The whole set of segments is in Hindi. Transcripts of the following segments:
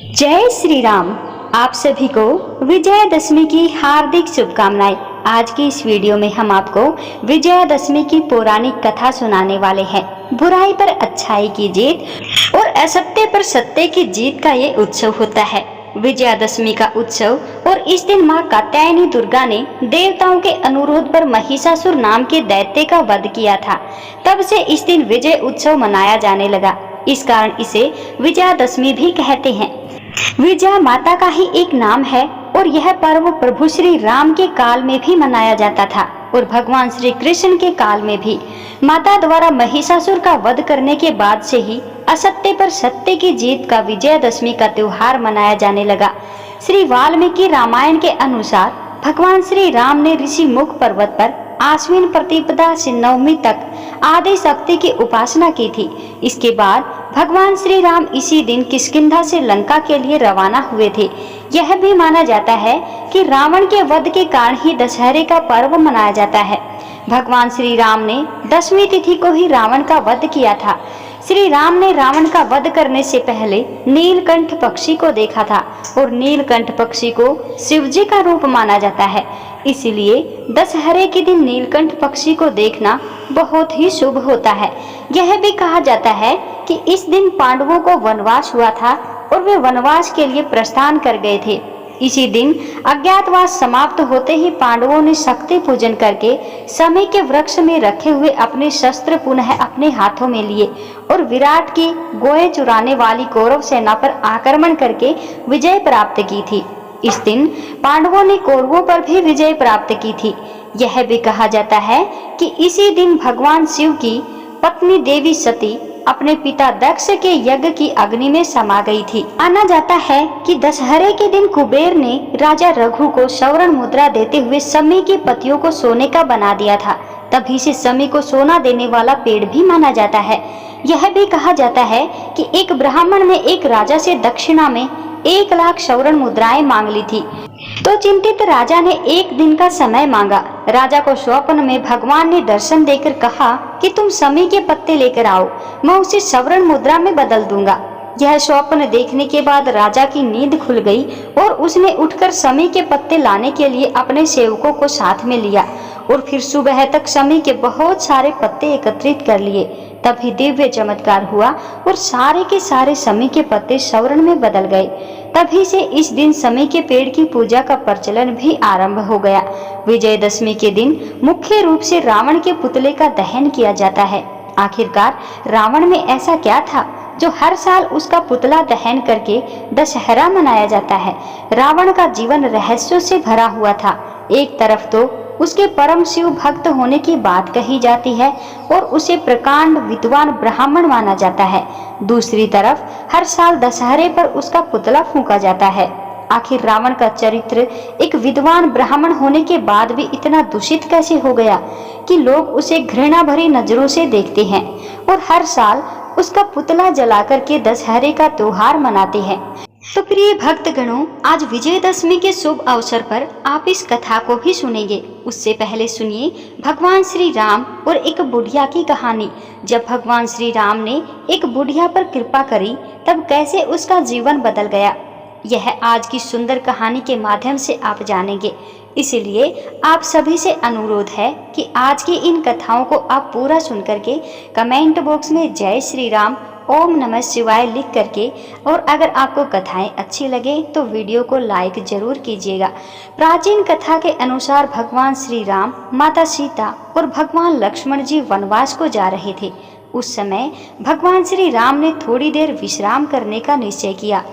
जय श्री राम। आप सभी को विजयादशमी की हार्दिक शुभकामनाएं। आज की इस वीडियो में हम आपको विजयादशमी की पौराणिक कथा सुनाने वाले हैं। बुराई पर अच्छाई की जीत और असत्य पर सत्य की जीत का ये उत्सव होता है, विजयादशमी का उत्सव। और इस दिन माँ कात्यायनी दुर्गा ने देवताओं के अनुरोध पर महिषासुर नाम के दैत्य का वध किया था। तब से इस दिन विजय उत्सव मनाया जाने लगा। इस कारण इसे विजयादशमी भी कहते हैं। विजया माता का ही एक नाम है और यह पर्व प्रभु श्री राम के काल में भी मनाया जाता था और भगवान श्री कृष्ण के काल में भी। माता द्वारा महिषासुर का वध करने के बाद से ही असत्य पर सत्य की जीत का विजयादशमी का त्योहार मनाया जाने लगा। श्री वाल्मीकि रामायण के अनुसार भगवान श्री राम ने ऋषि मुख पर्वत पर आश्विन प्रतिपदा से नवमी तक आदि शक्ति की उपासना की थी। इसके बाद भगवान श्री राम इसी दिन किष्किंधा से लंका के लिए रवाना हुए थे। यह भी माना जाता है कि रावण के वध के कारण ही दशहरे का पर्व मनाया जाता है। भगवान श्री राम ने 10वीं तिथि को ही रावण का वध किया था। श्री राम ने रावण का वध करने से पहले नीलकंठ पक्षी को देखा था और नीलकंठ पक्षी को शिवजी का रूप माना जाता है। इसलिए दशहरे के दिन नीलकंठ पक्षी को देखना बहुत ही शुभ होता है। यह भी कहा जाता है कि इस दिन पांडवों को वनवास हुआ था और वे वनवास के लिए प्रस्थान कर गए थे। इसी दिन अज्ञातवास समाप्त होते ही पांडवों ने शक्ति पूजन करके समय के वृक्ष में रखे हुए अपने शस्त्र पुनः अपने हाथों में लिए और विराट की गोए चुराने वाली कौरव सेना पर आक्रमण करके विजय प्राप्त की थी। इस दिन पांडवों ने कौरवों पर भी विजय प्राप्त की थी। यह भी कहा जाता है कि इसी दिन भगवान शिव की पत्नी देवी सती अपने पिता दक्ष के यज्ञ की अग्नि में समा गई थी। माना जाता है कि दशहरे के दिन कुबेर ने राजा रघु को स्वर्ण मुद्रा देते हुए शमी की पत्तियों को सोने का बना दिया था। तभी से शमी को सोना देने वाला पेड़ भी माना जाता है। यह भी कहा जाता है कि एक ब्राह्मण ने एक राजा से दक्षिणा में 1 लाख स्वर्ण मुद्राएं मांग ली थी, तो चिंतित राजा ने 1 दिन का समय मांगा। राजा को स्वप्न में भगवान ने दर्शन देकर कहा कि तुम शमी के पत्ते लेकर आओ, मैं उसे स्वर्ण मुद्रा में बदल दूंगा। यह स्वप्न देखने के बाद राजा की नींद खुल गई और उसने उठकर शमी के पत्ते लाने के लिए अपने सेवकों को साथ में लिया और फिर सुबह तक शमी के बहुत सारे पत्ते एकत्रित कर लिए। तभी दिव्य चमत्कार हुआ और सारे के सारे शमी के पत्ते स्वर्ण में बदल गए। तभी से इस दिन शमी के पेड़ की पूजा का प्रचलन भी आरंभ हो गया। विजयदशमी के दिन मुख्य रूप से रावण के पुतले का दहन किया जाता है। आखिरकार रावण में ऐसा क्या था जो हर साल उसका पुतला दहन करके दशहरा मनाया जाता है। रावण का जीवन रहस्यों से भरा हुआ था। एक तरफ तो उसके परम शिव भक्त होने की बात कही जाती है और उसे प्रकांड विद्वान ब्राह्मण माना जाता है। दूसरी तरफ हर साल दशहरे पर उसका पुतला फूंका जाता है। आखिर रावण का चरित्र एक विद्वान ब्राह्मण होने के बाद भी इतना दूषित कैसे हो गया कि लोग उसे घृणा भरी नजरों से देखते हैं और हर साल उसका पुतला जलाकर के दशहरे का त्योहार मनाते हैं। तो प्रिय भक्तगणों, आज विजयदशमी के शुभ अवसर पर आप इस कथा को भी सुनेंगे। उससे पहले सुनिए भगवान श्री राम और एक बुढ़िया की कहानी। जब भगवान श्री राम ने एक बुढ़िया पर कृपा करी तब कैसे उसका जीवन बदल गया, यह आज की सुंदर कहानी के माध्यम से आप जानेंगे। इसलिए आप सभी से अनुरोध है कि आज की इन कथाओं को आप पूरा सुन करके कमेंट बॉक्स में जय श्री राम ओम नमः शिवाय लिख करके, और अगर आपको कथाएं अच्छी लगे तो वीडियो को लाइक जरूर कीजिएगा। प्राचीन कथा के अनुसार भगवान श्री राम, माता सीता और भगवान लक्ष्मण जी वनवास को जा रहे थे। उस समय भगवान श्री राम ने थोड़ी देर विश्राम करने का निश्चय किया।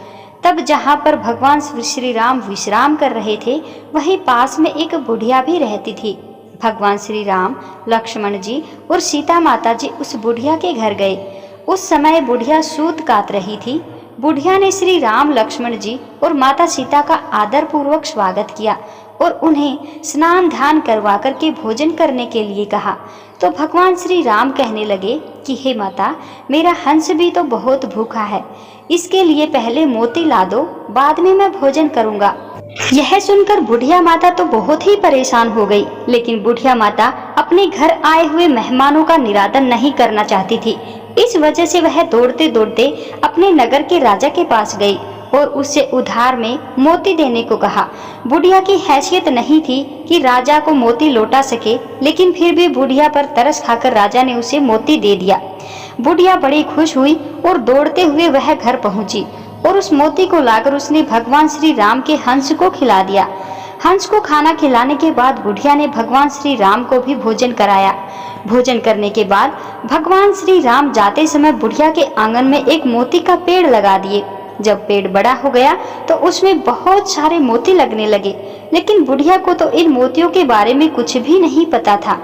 तब जहाँ पर भगवान श्री राम विश्राम कर रहे थे वहीं पास में एक बुढ़िया भी रहती थी। भगवान श्री राम, लक्ष्मण जी और सीता माता जी उस बुढ़िया के घर गए। उस समय बुढ़िया सूत काट रही थी। बुढ़िया ने श्री राम, लक्ष्मण जी और माता सीता का आदर पूर्वक स्वागत किया और उन्हें स्नान ध्यान करवा करके भोजन करने के लिए कहा। तो भगवान श्री राम कहने लगे कि हे माता, मेरा हंस भी तो बहुत भूखा है, इसके लिए पहले मोती ला दो, बाद में मैं भोजन करूंगा। यह सुनकर बुढ़िया माता तो बहुत ही परेशान हो गई, लेकिन बुढ़िया माता अपने घर आए हुए मेहमानों का निरादर नहीं करना चाहती थी। इस वजह से वह दौड़ते दौड़ते अपने नगर के राजा के पास गई और उससे उधार में मोती देने को कहा। बुढ़िया की हैसियत नहीं थी कि राजा को मोती लौटा सके, लेकिन फिर भी बुढ़िया पर तरस खाकर राजा ने उसे मोती दे दिया। बुढ़िया बड़ी खुश हुई और दौड़ते हुए वह घर पहुंची और उस मोती को लाकर उसने भगवान श्री राम के हंस को खिला दिया। हंस को खाना खिलाने के बाद बुढ़िया ने भगवान श्री राम को भी भोजन कराया। भोजन करने के बाद भगवान श्री राम जाते समय बुढ़िया के आंगन में एक मोती का पेड़ लगा दिए। जब पेड़ बड़ा हो गया तो उसमें बहुत सारे मोती लगने लगे, लेकिन बुढ़िया को तो इन मोतियों के बारे में कुछ भी नहीं पता था।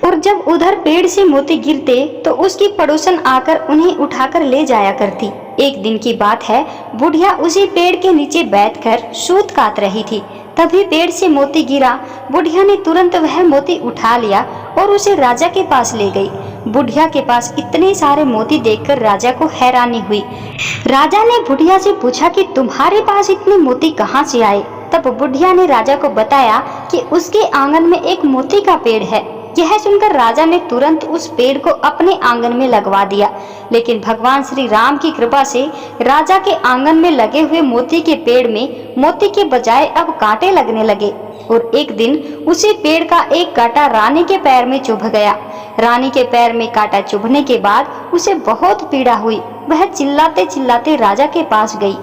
और जब उधर पेड़ से मोती गिरते तो उसकी पड़ोसन आकर उन्हें उठाकर ले जाया करती। एक दिन की बात है, बुढ़िया उसी पेड़ के नीचे बैठकर सूत काट रही थी। तभी पेड़ से मोती गिरा। बुढ़िया ने तुरंत वह मोती उठा लिया और उसे राजा के पास ले गई। बुढ़िया के पास इतने सारे मोती देखकर राजा को हैरानी हुई। राजा ने बुढ़िया से पूछा कि तुम्हारे पास इतने मोती कहाँ से आए? तब बुढ़िया ने राजा को बताया कि उसके आंगन में एक मोती का पेड़ है। यह सुनकर राजा ने तुरंत उस पेड़ को अपने आंगन में लगवा दिया। लेकिन भगवान श्री राम की कृपा से राजा के आंगन में लगे हुए मोती के पेड़ में मोती के बजाय अब कांटे लगने लगे। और एक दिन उसी पेड़ का एक कांटा रानी के पैर में चुभ गया। रानी के पैर में कांटा चुभने के बाद उसे बहुत पीड़ा हुई। वह चिल्लाते चिल्लाते राजा के पास गई।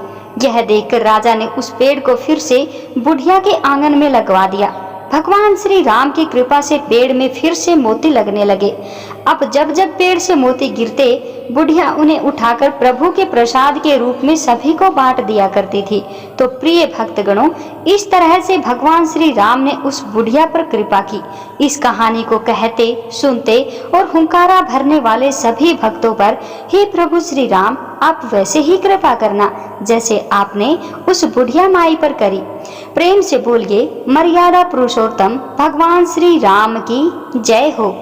यह देखकर राजा ने उस पेड़ को फिर से बुढ़िया के आंगन में लगवा दिया। भगवान श्री राम की कृपा से पेड़ में फिर से मोती लगने लगे। अब जब जब पेड़ से मोती गिरते, बुढ़िया उन्हें उठाकर प्रभु के प्रसाद के रूप में सभी को बांट दिया करती थी। तो प्रिय भक्तगणों, इस तरह से भगवान श्री राम ने उस बुढ़िया पर कृपा की। इस कहानी को कहते, सुनते और हुंकारा भरने वाले सभी भक्तों पर हे प्रभु श्री राम, आप वैसे ही कृपा करना जैसे आपने उस बुढ़िया माई पर करी। प्रेम से बोलिए मर्यादा पुरुषोत्तम भगवान श्री राम की जय हो।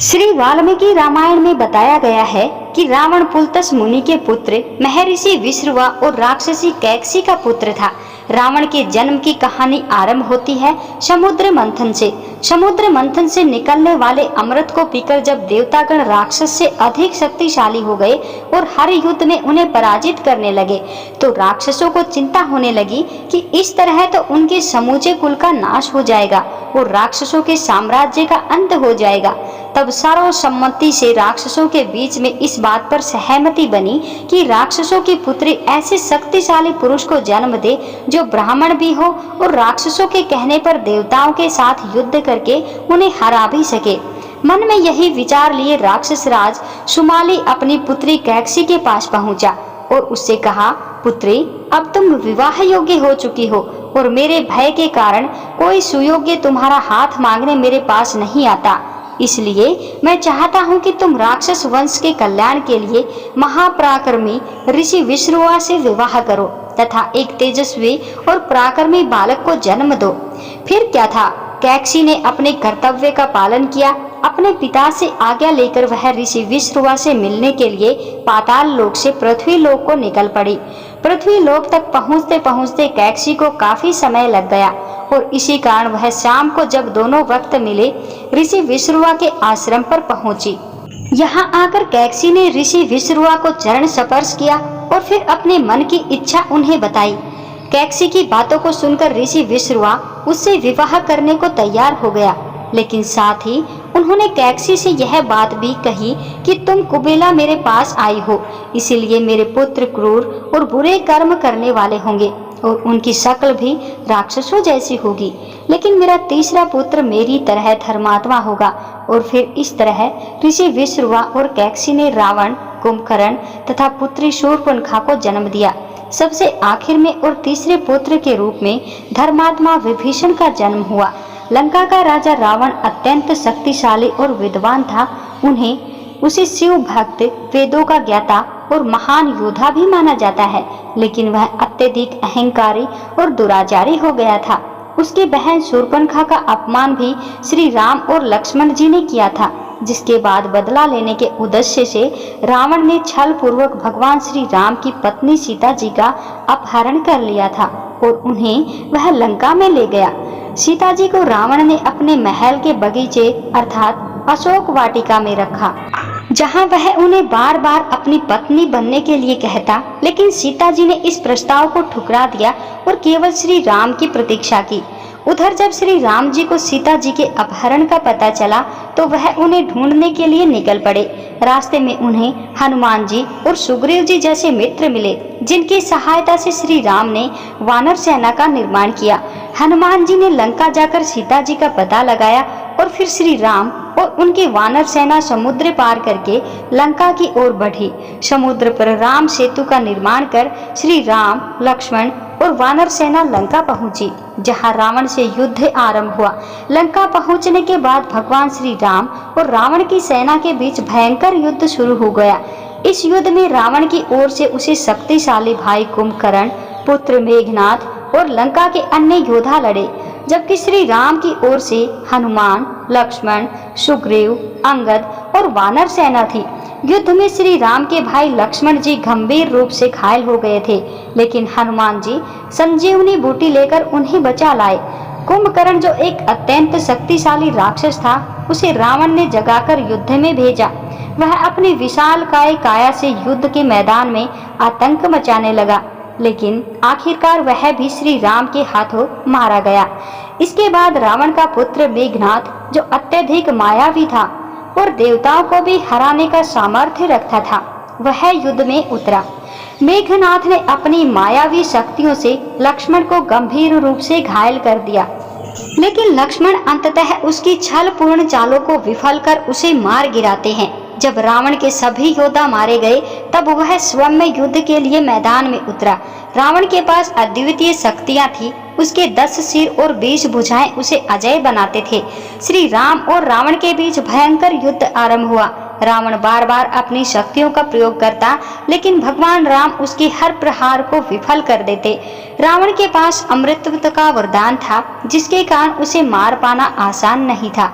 श्री वाल्मीकि रामायण में बताया गया है कि रावण पुलत्स्य मुनि के पुत्र महर्षि विश्रवा और राक्षसी कैकसी का पुत्र था। रावण के जन्म की कहानी आरंभ होती है समुद्र मंथन से। समुद्र मंथन से निकलने वाले अमृत को पीकर जब देवतागण राक्षस से अधिक शक्तिशाली हो गए और हर युद्ध में उन्हें पराजित करने लगे, तो राक्षसों को चिंता होने लगी कि इस तरह तो उनके समूचे कुल का नाश हो जाएगा और राक्षसों के साम्राज्य का अंत हो जाएगा। तब सर्वसम्मति से राक्षसों के बीच में इस बात पर सहमति बनी कि राक्षसों की पुत्री ऐसे शक्तिशाली पुरुष को जन्म दे जो ब्राह्मण भी हो और राक्षसों के कहने पर देवताओं के साथ युद्ध करके उन्हें हरा भी सके। मन में यही विचार लिए राक्षस राज सुमाली अपनी पुत्री कैकसी के पास पहुंचा और उससे कहा, पुत्री, अब तुम विवाह योग्य हो चुकी हो और मेरे भय के कारण कोई सुयोग्य तुम्हारा हाथ मांगने मेरे पास नहीं आता। इसलिए मैं चाहता हूँ कि तुम राक्षस वंश के कल्याण के लिए महापराक्रमी ऋषि विश्रवा से विवाह करो तथा एक तेजस्वी और पराक्रमी बालक को जन्म दो। फिर क्या था, कैकसी ने अपने कर्तव्य का पालन किया। अपने पिता से आज्ञा लेकर वह ऋषि विश्रवा से मिलने के लिए पाताल लोक से पृथ्वी लोक को निकल पड़ी। पृथ्वी लोक तक पहुँचते पहुँचते कैकसी को काफी समय लग गया और इसी कारण वह शाम को जब दोनों वक्त मिले ऋषि विश्रवा के आश्रम पर पहुंची। यहाँ आकर कैकसी ने ऋषि विश्रवा को चरण स्पर्श किया और फिर अपने मन की इच्छा उन्हें बताई। कैकसी की बातों को सुनकर ऋषि विश्रवा उससे विवाह करने को तैयार हो गया, लेकिन साथ ही उन्होंने कैकसी से यह बात भी कही कि तुम कुबेला मेरे पास आई हो, इसीलिए मेरे पुत्र क्रूर और बुरे कर्म करने वाले होंगे और उनकी शक्ल भी राक्षसों जैसी होगी, लेकिन मेरा तीसरा पुत्र मेरी तरह धर्मात्मा होगा। और फिर इस तरह ऋषि विश्रवा और कैकसी ने रावण, कुंभकर्ण तथा पुत्री शूर्पणखा को जन्म दिया। सबसे आखिर में और तीसरे पुत्र के रूप में धर्मात्मा विभीषण का जन्म हुआ। लंका का राजा रावण अत्यंत शक्तिशाली और विद्वान था। उसे शिव भक्त, वेदों का ज्ञाता और महान योद्धा भी माना जाता है, लेकिन वह अत्यधिक अहंकारी और दुराचारी हो गया था। उसकी बहन शूर्पणखा का अपमान भी श्री राम और लक्ष्मण जी ने किया था, जिसके बाद बदला लेने के उद्देश्य से रावण ने छल पूर्वक भगवान श्री राम की पत्नी सीता जी का अपहरण कर लिया था और उन्हें वह लंका में ले गया। सीता जी को रावण ने अपने महल के बगीचे अर्थात अशोक वाटिका में रखा, जहां वह उन्हें बार बार अपनी पत्नी बनने के लिए कहता, लेकिन सीता जी ने इस प्रस्ताव को ठुकरा दिया और केवल श्री राम की प्रतीक्षा की। उधर जब श्री राम जी को सीता जी के अपहरण का पता चला तो वह उन्हें ढूंढने के लिए निकल पड़े। रास्ते में उन्हें हनुमान जी और सुग्रीव जी जैसे मित्र मिले, जिनकी सहायता से श्री राम ने वानर सेना का निर्माण किया। हनुमान जी ने लंका जाकर सीता जी का पता लगाया और फिर श्री राम और उनकी वानर सेना समुद्र पार करके लंका की ओर बढ़ी। समुद्र पर राम सेतु का निर्माण कर श्री राम, लक्ष्मण और वानर सेना लंका पहुंची, जहां रावण से युद्ध आरंभ हुआ। लंका पहुंचने के बाद भगवान श्री राम और रावण की सेना के बीच भयंकर युद्ध शुरू हो गया। इस युद्ध में रावण की ओर से उसे शक्तिशाली भाई कुंभकर्ण, पुत्र मेघनाथ और लंका के अन्य योद्धा लड़े, जबकि श्री राम की ओर से हनुमान, लक्ष्मण, सुग्रीव, अंगद और वानर सेना थी। युद्ध में श्री राम के भाई लक्ष्मण जी गंभीर रूप से घायल हो गए थे, लेकिन हनुमान जी संजीवनी बूटी लेकर उन्हें बचा लाए। कुंभकर्ण, जो एक अत्यंत शक्तिशाली राक्षस था, उसे रावण ने जगाकर युद्ध में भेजा। वह अपनी विशालकाय काया से युद्ध के मैदान में आतंक मचाने लगा, लेकिन आखिरकार वह भी श्री राम के हाथों मारा गया। इसके बाद रावण का पुत्र मेघनाथ, जो अत्यधिक मायावी था और देवताओं को भी हराने का सामर्थ्य रखता था, वह युद्ध में उतरा। मेघनाथ ने अपनी मायावी शक्तियों से लक्ष्मण को गंभीर रूप से घायल कर दिया, लेकिन लक्ष्मण अंततः उसकी छलपूर्ण चालों को विफल कर उसे मार गिराते हैं। जब रावण के सभी योद्धा मारे गए, तब वह स्वयं में युद्ध के लिए मैदान में उतरा। रावण के पास अद्वितीय शक्तियां थी, उसके 10 सिर और 20 भुजाएं उसे अजय बनाते थे। श्री राम और रावण के बीच भयंकर युद्ध आरंभ हुआ। रावण बार बार अपनी शक्तियों का प्रयोग करता, लेकिन भगवान राम उसके हर प्रहार को विफल कर देते। रावण के पास अमृतत्व का वरदान था, जिसके कारण उसे मार पाना आसान नहीं था।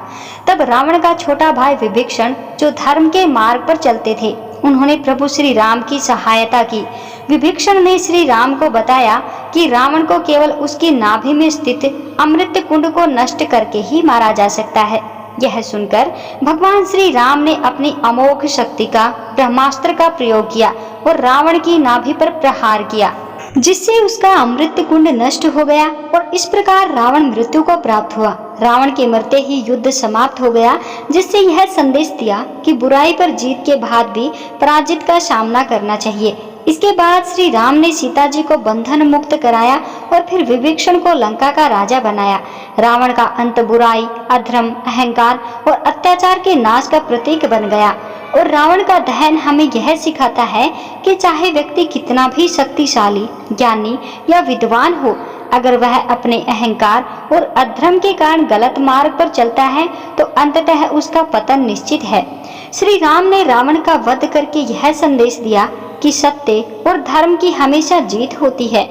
तब रावण का छोटा भाई विभीषण, जो धर्म के मार्ग पर चलते थे, उन्होंने प्रभु श्री राम की सहायता की। विभीषण ने श्री राम को बताया कि रावण को केवल उसकी नाभि में स्थित अमृत कुंड को नष्ट करके ही मारा जा सकता है। यह सुनकर भगवान श्री राम ने अपनी अमोघ शक्ति का ब्रह्मास्त्र का प्रयोग किया और रावण की नाभि पर प्रहार किया, जिससे उसका अमृत कुंड नष्ट हो गया और इस प्रकार रावण मृत्यु को प्राप्त हुआ। रावण के मरते ही युद्ध समाप्त हो गया, जिससे यह संदेश दिया कि बुराई पर जीत के बाद भी पराजित का सामना करना चाहिए। इसके बाद श्री राम ने सीता जी को बंधन मुक्त कराया और फिर विभीषण को लंका का राजा बनाया। रावण का अंत बुराई, अधर्म, अहंकार और अत्याचार के नाश का प्रतीक बन गया और रावण का दहन हमें यह सिखाता है कि चाहे व्यक्ति कितना भी शक्तिशाली, ज्ञानी या विद्वान हो, अगर वह अपने अहंकार और अधर्म के कारण गलत मार्ग पर चलता है तो अंततः उसका पतन निश्चित है। श्री राम ने रावण का वध करके यह संदेश दिया कि सत्य और धर्म की हमेशा जीत होती है।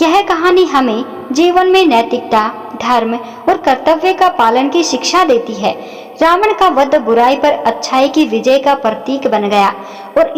यह कहानी हमें जीवन में नैतिकता, धर्म और कर्तव्य का पालन की शिक्षा देती है। रावण का वध बुराई पर अच्छाई की विजय का प्रतीक बन गया और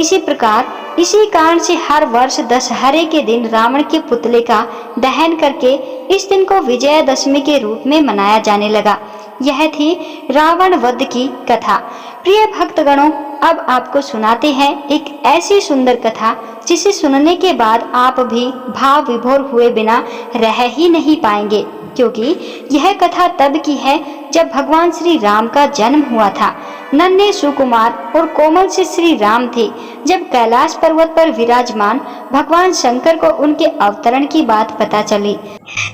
इसी कारण से हर वर्ष दशहरे के दिन रावण के पुतले का दहन करके इस दिन को विजयादशमी के रूप में मनाया जाने लगा। यह थी रावण वध की कथा। प्रिय भक्तगणों, अब आपको सुनाते हैं एक ऐसी सुंदर कथा जिसे सुनने के बाद आप भी भाव विभोर हुए बिना रह ही नहीं पाएंगे, क्योंकि यह कथा तब की है जब भगवान श्री राम का जन्म हुआ था। नन्हे सुकुमार और कोमल से श्री राम थे जब कैलाश पर्वत पर विराजमान भगवान शंकर को उनके अवतरण की बात पता चली।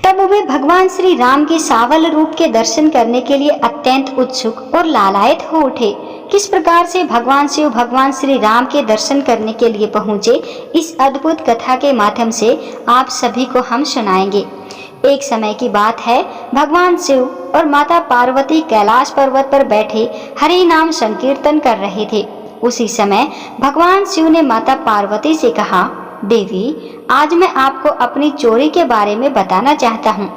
तब वे भगवान श्री राम के सावल रूप के दर्शन करने के लिए अत्यंत उत्सुक और लालायित हो उठे। किस प्रकार से भगवान शिव भगवान श्री राम के दर्शन करने के लिए पहुँचे, इस अद्भुत कथा के माध्यम से आप सभी को हम सुनाएंगे। एक समय की बात है, भगवान शिव और माता पार्वती कैलाश पर्वत पर बैठे हरि नाम संकीर्तन कर रहे थे। उसी समय भगवान शिव ने माता पार्वती से कहा, देवी, आज मैं आपको अपनी चोरी के बारे में बताना चाहता हूँ।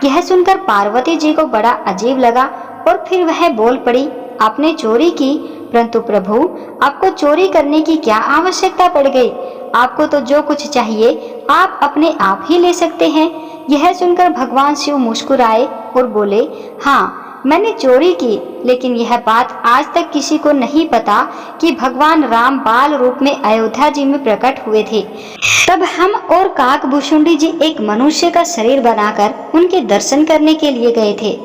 यह सुनकर पार्वती जी को बड़ा अजीब लगा और फिर वह बोल पड़ी, आपने चोरी की? परंतु प्रभु, आपको चोरी करने की क्या आवश्यकता पड़ गई? आपको तो जो कुछ चाहिए आप अपने आप ही ले सकते हैं। यह सुनकर भगवान शिव मुस्कुराए और बोले, हाँ, मैंने चोरी की, लेकिन यह बात आज तक किसी को नहीं पता कि भगवान राम बाल रूप में अयोध्या जी में प्रकट हुए थे। तब हम और काकभूषुंडी जी एक मनुष्य का शरीर बनाकर उनके दर्शन करने के लिए गए थे।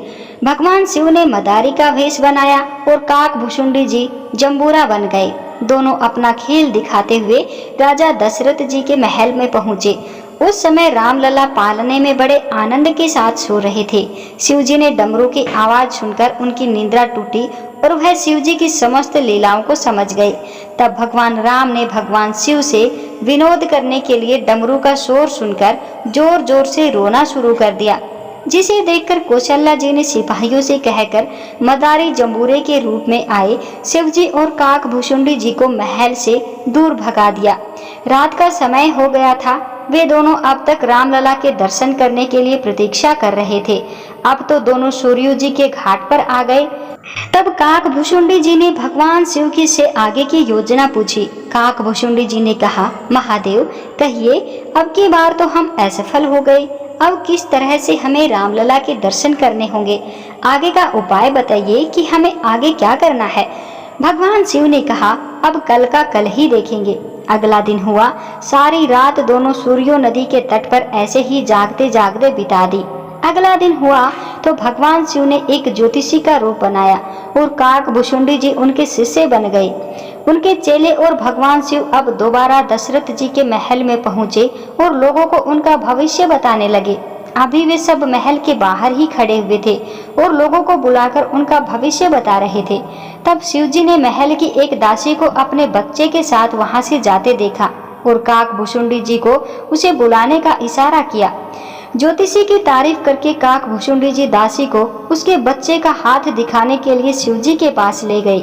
भगवान शिव ने मदारी का वेश बनाया और काकभूषुंडी जी जंबूरा बन गए। दोनों अपना खेल दिखाते हुए राजा दशरथ जी के महल में पहुँचे। उस समय रामलला पालने में बड़े आनंद के साथ सो रहे थे। शिव जी ने डमरू की आवाज सुनकर उनकी निद्रा टूटी और वह शिव जी की समस्त लीलाओं को समझ गए। तब भगवान राम ने भगवान शिव से विनोद करने के लिए डमरू का शोर सुनकर जोर जोर से रोना शुरू कर दिया, जिसे देखकर कौशल्या जी ने सिपाहियों से कहकर मदारी जंबूरे के रूप में आए शिव जी और काकभूषुंडी जी को महल से दूर भगा दिया। रात का समय हो गया था। वे दोनों अब तक रामलला के दर्शन करने के लिए प्रतीक्षा कर रहे थे। अब तो दोनों सूर्य जी के घाट पर आ गए। तब काकभूषुंडी जी ने भगवान शिव की से आगे की योजना पूछी। काकभूषुंडी जी ने कहा, महादेव कहिए, अब की बार तो हम असफल हो गए। अब किस तरह से हमें रामलला के दर्शन करने होंगे? आगे का उपाय बताइए कि हमें आगे क्या करना है। भगवान शिव ने कहा, अब कल का कल ही देखेंगे। अगला दिन हुआ। सारी रात दोनों सूर्यो नदी के तट पर ऐसे ही जागते जागते बिता दी। अगला दिन हुआ तो भगवान शिव ने एक ज्योतिषी का रूप बनाया और काकभूषुंडी जी उनके शिष्य बन गए। उनके चेले और भगवान शिव अब दोबारा दशरथ जी के महल में पहुँचे और लोगों को उनका भविष्य बताने लगे। अभी वे सब महल के बाहर ही खड़े हुए थे और लोगों को बुलाकर उनका भविष्य बता रहे थे। तब शिव जी ने महल की एक दासी को अपने बच्चे के साथ वहां से जाते देखा और काकभूषुंडी जी को उसे बुलाने का इशारा किया। ज्योतिषी की तारीफ करके काकभूषुंडी जी दासी को उसके बच्चे का हाथ दिखाने के लिए शिव जी के पास ले गई।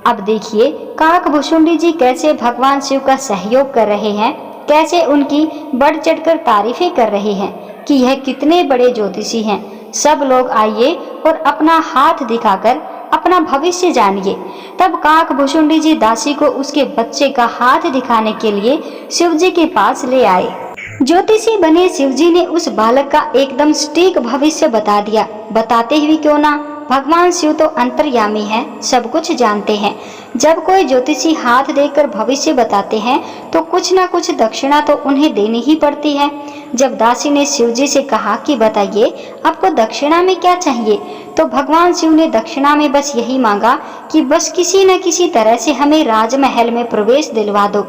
अब देखिए काकभूषुंडी जी कैसे भगवान शिव का सहयोग कर रहे हैं, कैसे उनकी बढ़ चढ़कर तारीफें कर रहे हैं कि यह कितने बड़े ज्योतिषी हैं। सब लोग आइए और अपना हाथ दिखाकर अपना भविष्य जानिए। तब काकभूषुंडी जी दासी को उसके बच्चे का हाथ दिखाने के लिए शिव जी के पास ले आए। ज्योतिषी बने शिव जी ने उस बालक का एकदम सटीक भविष्य बता दिया। बताते हुए क्यों ना, भगवान शिव तो अंतर्यामी हैं, सब कुछ जानते हैं। जब कोई ज्योतिषी हाथ देकर भविष्य बताते हैं तो कुछ ना कुछ दक्षिणा तो उन्हें देनी ही पड़ती है। जब दासी ने शिव जी से कहा कि बताइए आपको दक्षिणा में क्या चाहिए, तो भगवान शिव ने दक्षिणा में बस यही मांगा कि बस किसी न किसी तरह से हमें राजमहल में प्रवेश दिलवा दो।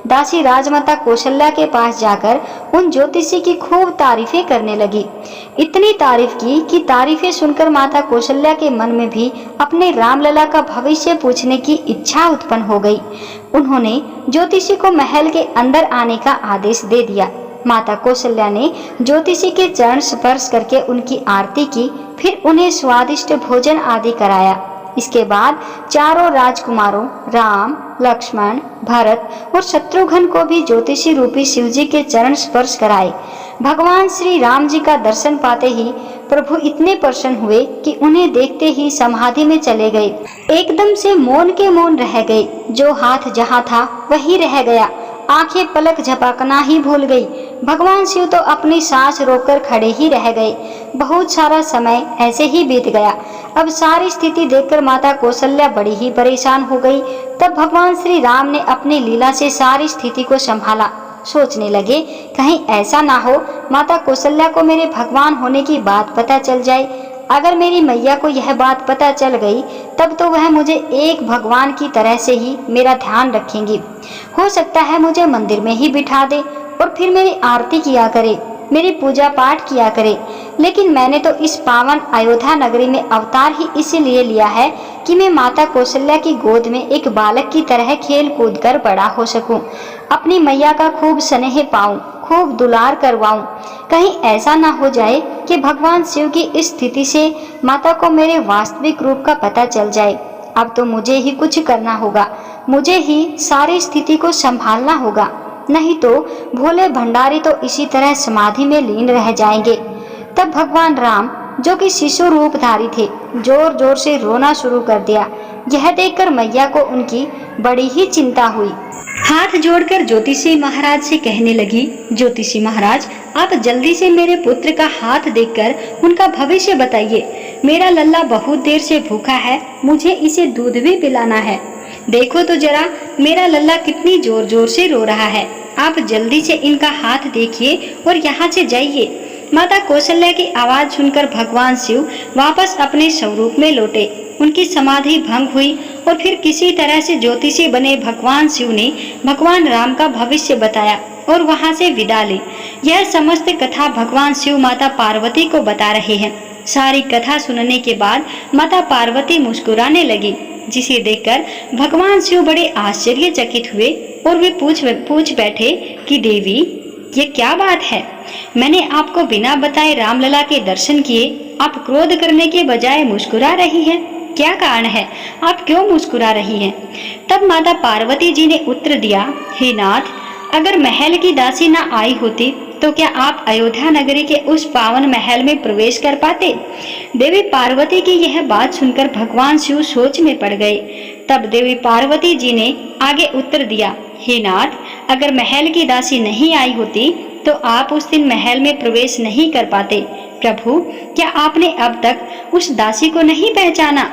दासी राजमाता कौशल्या के पास जाकर उन ज्योतिषी की खूब तारीफें करने लगी। इतनी तारीफ की कि तारीफें सुनकर माता कौशल्या के मन में भी अपने रामलला का भविष्य पूछने की इच्छा उत्पन्न हो गई। उन्होंने ज्योतिषी को महल के अंदर आने का आदेश दे दिया। माता कौशल्या ने ज्योतिषी के चरण स्पर्श करके उनकी आरती की, फिर उन्हें स्वादिष्ट भोजन आदि कराया। इसके बाद चारों राजकुमारों राम, लक्ष्मण, भरत और शत्रुघ्न को भी ज्योतिषी रूपी शिवजी के चरण स्पर्श कराए। भगवान श्री राम जी का दर्शन पाते ही प्रभु इतने प्रसन्न हुए कि उन्हें देखते ही समाधि में चले गए। एकदम से मौन के मौन रह गए। जो हाथ जहाँ था वही रह गया। आंखें पलक झपकना ही भूल गई। भगवान शिव तो अपनी सांस रोककर खड़े ही रह गए। बहुत सारा समय ऐसे ही बीत गया। अब सारी स्थिति देखकर माता कौशल्या बड़ी ही परेशान हो गई। तब भगवान श्री राम ने अपनी लीला से सारी स्थिति को संभाला। सोचने लगे कहीं ऐसा ना हो माता कौशल्या को मेरे भगवान होने की बात पता चल जाए। अगर मेरी मैया को यह बात पता चल गई तब तो वह मुझे एक भगवान की तरह से ही मेरा ध्यान रखेंगी। हो सकता है मुझे मंदिर में ही बिठा दे और फिर मेरी आरती किया करे, मेरी पूजा पाठ किया करे। लेकिन मैंने तो इस पावन अयोध्या नगरी में अवतार ही इसीलिए लिया है कि मैं माता कौशल्या की गोद में एक बालक की तरह खेल कूद कर बड़ा हो सकूं, अपनी मैया का खूब स्नेह पाऊं, खूब दुलार करवाऊं। कहीं ऐसा ना हो जाए कि भगवान शिव की इस स्थिति से माता को मेरे वास्तविक रूप का पता चल जाए। अब तो मुझे ही कुछ करना होगा, मुझे ही सारी स्थिति को संभालना होगा, नहीं तो भोले भंडारी तो इसी तरह समाधि में लीन रह जाएंगे। तब भगवान राम जो कि शिशु रूपधारी थे जोर जोर से रोना शुरू कर दिया। यह देखकर मैया को उनकी बड़ी ही चिंता हुई। हाथ जोड़कर ज्योतिषी महाराज से कहने लगी, ज्योतिषी महाराज आप जल्दी से मेरे पुत्र का हाथ देखकर उनका भविष्य बताइए। मेरा लल्ला बहुत देर से भूखा है, मुझे इसे दूध भी पिलाना है। देखो तो जरा मेरा लल्ला कितनी जोर जोर से रो रहा है। आप जल्दी से इनका हाथ देखिए और यहाँ से जाइए। माता कौशल्या की आवाज सुनकर भगवान शिव वापस अपने स्वरूप में लौटे। उनकी समाधि भंग हुई और फिर किसी तरह से ज्योतिषी बने भगवान शिव ने भगवान राम का भविष्य बताया और वहां से विदा ली। यह समस्त कथा भगवान शिव माता पार्वती को बता रहे हैं। सारी कथा सुनने के बाद माता पार्वती मुस्कुराने लगी, जिसे देखकर भगवान शिव बड़े आश्चर्यचकित हुए और वे पूछ बैठे कि देवी, ये क्या बात है? मैंने आपको बिना बताए रामलला के दर्शन किए, आप क्रोध करने के बजाय मुस्कुरा रही हैं। क्या कारण है? आप क्यों मुस्कुरा रही हैं? तब माता पार्वती जी ने उत्तर दिया, हे नाथ, अगर महल की दासी ना आई होती तो क्या आप अयोध्या नगरी के उस पावन महल में प्रवेश कर पाते? देवी पार्वती की यह बात सुनकर भगवान शिव सोच में पड़ गए। तब देवी पार्वती जी ने आगे उत्तर दिया, हे नाथ, अगर महल की दासी नहीं आई होती तो आप उस दिन महल में प्रवेश नहीं कर पाते। प्रभु, क्या आपने अब तक उस दासी को नहीं पहचाना?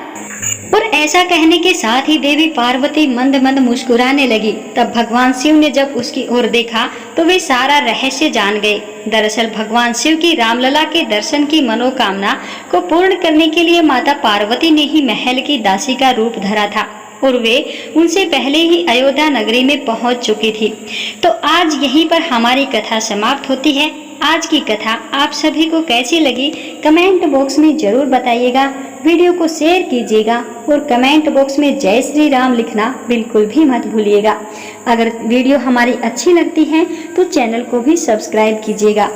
और ऐसा कहने के साथ ही देवी पार्वती मंद मंद मुस्कुराने लगी। तब भगवान शिव ने जब उसकी ओर देखा तो वे सारा रहस्य जान गए। दरअसल भगवान शिव की रामलला के दर्शन की मनोकामना को पूर्ण करने के लिए माता पार्वती ने ही महल की दासी का रूप धरा था और वे उनसे पहले ही अयोध्या नगरी में पहुंच चुकी थी। तो आज यहीं पर हमारी कथा समाप्त होती है। आज की कथा आप सभी को कैसी लगी कमेंट बॉक्स में जरूर बताइएगा। वीडियो को शेयर कीजिएगा और कमेंट बॉक्स में जय श्री राम लिखना बिल्कुल भी मत भूलिएगा। अगर वीडियो हमारी अच्छी लगती है तो चैनल को भी सब्सक्राइब कीजिएगा।